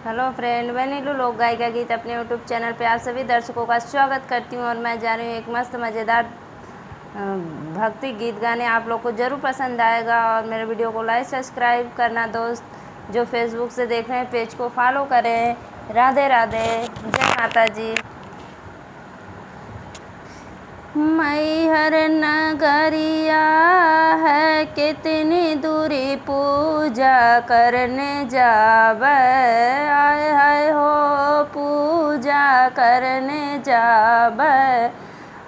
Hello friend, मैं नीलू लोक गायिका गीत अपने यूट्यूब चैनल पे आप सभी दर्शकों का स्वागत करती हूँ। और मैं जा रही हूँ एक मस्त मज़ेदार भक्ति गीत गाने। आप लोग को ज़रूर पसंद आएगा। और मेरे वीडियो को लाइक सब्सक्राइब करना। दोस्त जो फेसबुक से देख रहे हैं पेज को फॉलो करें। राधे राधे, जय माता जी। मैहर नगरिया है कितनी दूरी पूजा करने जावे, आए हाय हो पूजा करने जावे,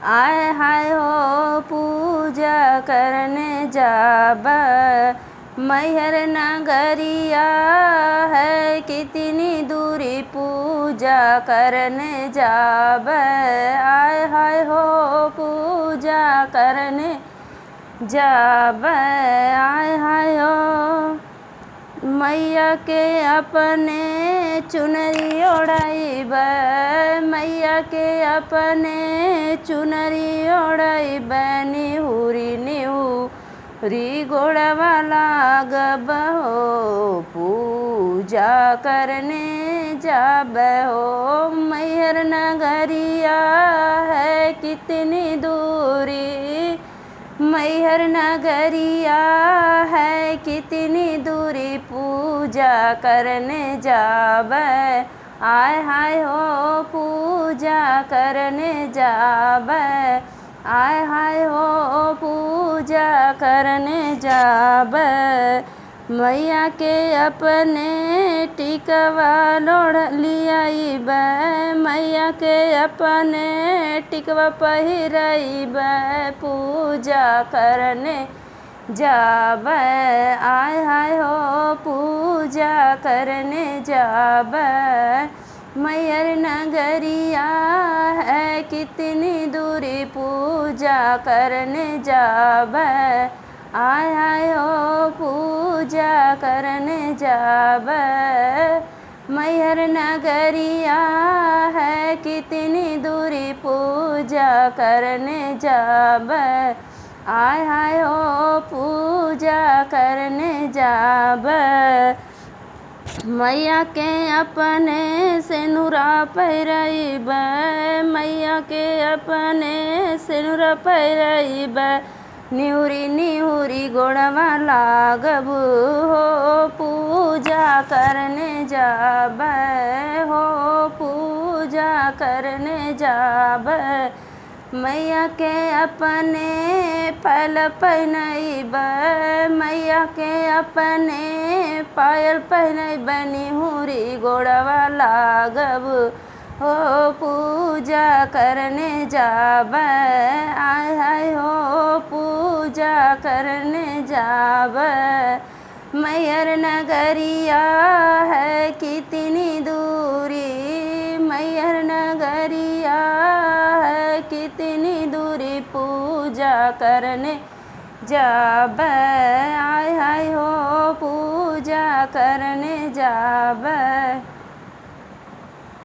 आए हाय हो पूजा करने जावे। मैहर नगरिया है कितनी दूरी पूजा करने जावे, आए हाय हो पूजा करने जावे, आए हाय हो। मैया के अपने चुनरी ओढ़ाइबे, मैया के अपने चुनरी ओढ़ाइबे, निहुरी निहुरी गोड़वा लागब हो पूजा करने जाबे हो। मैहर नगरिया है कितनी दूरी, मैहर नगरिया है कितनी दूरी पूजा करने जावे, आय हाय हो पूजा करने जावे, आय हाय हो पूजा करने जावे। मैया के अपने टिकवा लोढ़ लियाइबे, मैया के अपने टिकवा पहिराइबे, पूजा करने जावे, आय हाय हो पूजा करने जावे। मैहर नगरिया है कितनी दूरी पूजा करने जावे, आय हाय हो पूजा करने जावे। मैहर नगरिया है कितनी दूरी पूजा करने जावे, आय हाय हो पूजा करने जावे। मैया के अपने सेनुरा पहिराइबे, मैया के अपने सेनुरा पहिराइबे, निहुरी निहुरी गोड़वा लागब हो पूजा करने जाबे हो, पूजा करने जाबे। मैया के अपने पायल पहनइबे, मैया के अपने पायल पहनइबे, निहुरी गोड़वा लागब हो पूजा करने जाबे, आय हाय हो पूजा करने जाबे। मैहर नगरिया है कितनी दूरी, मैहर नगरिया है कितनी दूरी पूजा करने जाबे, आय हाय हो पूजा करने जाबे।